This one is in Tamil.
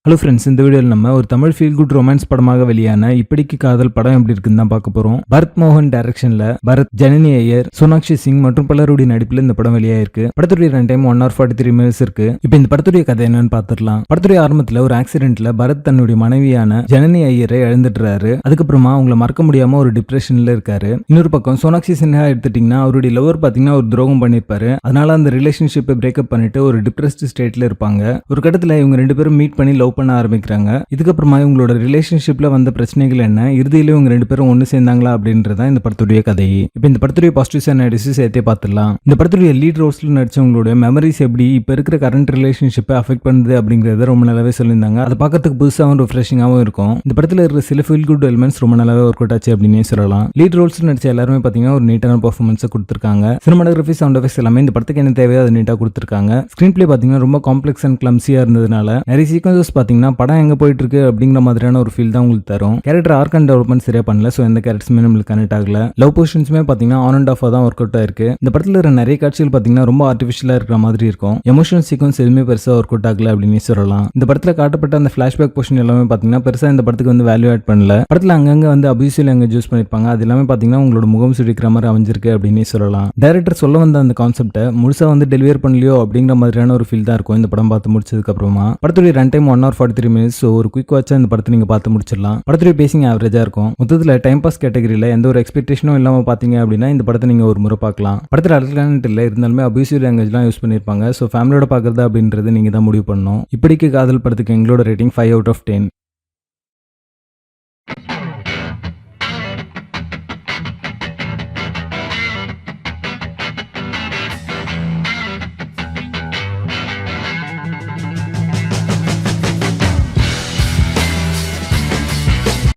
ஹலோ ஃப்ரெண்ட்ஸ், இந்த வீடியோவில் நம்ம ஒரு தமிழ் ஃபீல் குட் ரொமான்ஸ் படமாக வெளியான இப்படிக்கு காதல் படம் எப்படி இருக்குன்னு தான் பார்க்க போறோம். பரத் மோகன் டைரக்ஷன்ல பரத், ஜனனி ஐயர், சோனாக்ஷி சிங் மற்றும் பலருடைய நடிப்பில் இந்த படம் வெளியாயிருக்கு. படத்துடைய ரன் டைம் 1:43 minutes இருக்கு. இப்போ இந்த படத்துடைய கதை என்னன்னு பார்த்துடலாம். படத்துடைய ஆரம்பத்தில் ஒரு ஆக்சிடென்ட்ல பரத் தன்னுடைய மனைவியான ஜனனி ஐயரை இழந்துட்டுறாரு. அதுக்கப்புறமா அவங்கள மறக்க முடியாம ஒரு டிப்ரெஷன்ல இருக்காரு. இன்னொரு பக்கம் சோனாக்ஷி சின்ஹா எடுத்துட்டீங்கன்னா அவருடைய லவர் பாத்தீங்கன்னா ஒரு துரோகம் பண்ணிருப்பாரு. அதனால அந்த ரிலேஷன்ஷிப்பை பிரேக்கப் பண்ணிட்டு ஒரு டிப்ரெஸ்ட் ஸ்டேட்ல இருப்பாங்க. ஒரு கட்டத்துல இவங்க ரெண்டு பேரும் மீட் பண்ணி லவ் பண்ண ஆரம்பிக்கிறாங்க. இதுக்கப்புறமா இவங்களோட ரிலேஷன்ஷிப்ல வந்த பிரச்சனைகள் என்ன, இறுதியில இவங்க ரெண்டு பேரும் ஒண்ணு சேர்ந்தாங்களா அப்படின்றத இந்த படத்துடைய கதை. இப்போ இந்த படத்துடைய பாசிட்டிவ்ஸ் அண்ட் நெகட்டிவ்ஸ் சேர்த்தே பார்த்துடலாம். இந்த படத்துடைய லீட் ரோல்ஸ்ல நடிச்சவங்களோட மெமரிஸ் எப்படி இப்ப இருக்கிற கரண்ட் ரிலேஷன்ஷிப்பை அஃபெக்ட் பண்ணுது அப்படிங்கறத ரொம்ப நல்லாவே சொல்லியிருந்தாங்க. அதை பார்க்கறதுக்கு புதுசாகவும் ரிஃப்ரெஷிங்காகவும் இருக்கும். இந்த படத்துல இருக்கிற சில ஃபீல் குட் எலிமெண்ட்ஸ் ரொம்ப நல்லாவே ஒர்க் அவுட் ஆச்சு அப்படின்னே சொல்லலாம். லீட் ரோல்ஸ் நடிச்ச எல்லாருமே பாத்தீங்கன்னா ஒரு நீட்டான பெர்ஃபார்மன்ஸ் கொடுத்திருக்காங்க. சினிமாட்டோகிராஃபி, சவுண்ட் எஃபெக்ட்ஸ் எல்லாமே இந்த படத்துக்கு என்ன தேவையோ அதை நீட்டா கொடுத்திருக்காங்க. ஸ்கிரீன் பிளே பாத்தீங்கன்னா ரொம்ப காம்ப்ளெக்ஸ் அண்ட் கிளம்சியா இருந்ததுனால நிறைய சீக்வன்சஸ் பாத்தீங்கன்னா படம் எங்க போயிட்டு இருக்கு அப்படிங்கிற மாதிரியான ஒரு ஃபீல் தான் உங்களுக்கு தரும். கேரக்டர் ஆர்க் அண்ட் டெவலப்மெண்ட் சரியா பண்ணல. சோ எந்த கேரக்டர்ஸுமே நம்மளுக்கு கனெக்ட் ஆகல. லவ் பொசிஷன்ஸுமே பாத்தீங்கன்னா ஆன் அண்ட் ஆஃப் தான் ஒர்க் அவுட் ஆயிருக்கு. இந்த படத்துல இருக்கிற நிறைய காட்சிகள் பாத்தீங்கன்னா ரொம்ப ஆர்டிஃபிஷியலா இருக்கிற மாதிரி இருக்கும். எமோஷனல் சீக்வன்ஸ் எதுவுமே பெருசா ஒர்க் அவுட் ஆகல அப்படின்னு சொல்லலாம். இந்த படத்துல காட்டப்பட்ட அந்த ஃபிளாஷ்பேக் போர்ஷன் எல்லாமே பாத்தீங்கன்னா பெருசா இந்த படத்துக்கு வந்து வேல்யூ ஆட் பண்ணல. படத்துல அங்கங்க வந்து அபியூசிவ் லாங்குவேஜ் யூஸ் பண்ணிருப்பாங்க. அது எல்லாமே பாத்தீங்கன்னா உங்களோட முகம் சுடிக்கிற மாதிரி அமைஞ்சிருக்கு அப்படின்னு சொல்லலாம். டைரக்டர் சொல்ல வந்த அந்த கான்செப்டை முழுசா வந்து டெலிவர் பண்ணலையோ அப்படிங்கிற மாதிரியான ஒரு ஃபீல் தான் இருக்கும் இந்த படம் பார்த்து முடிச்சதுக்கு அப்புறமா. படத்துடைய ரன் டைம் 1:43 minutes. ஒரு குயிக் வாட்சா இந்த படத்தை நீங்க பார்த்து முடிச்சிடலாம். படத்துடைய பேசிங் ஆவரேஜா இருக்கும். மொத்தத்துல டைம் பாஸ் கேட்டகரியில எந்த ஒரு எக்ஸ்பெக்டேஷனும் இல்லாம பாத்தீங்க அப்படின்னா இந்த படத்தை நீங்க ஒரு முறை பார்க்கலாம். படத்துல அடல்ட் இல்ல, இருந்தாலுமே அபியூசிவ் லாங்குவேஜ்லாம் யூஸ் பண்ணிருப்பாங்க. சோ ஃபேமிலியோட பாக்குறதா அப்படின்றது நீங்க தான் முடிவு பண்ணணும். இப்படிக்கு காதல் படத்துக்கு எங்களோட ரேட்டிங் 5 out of 10.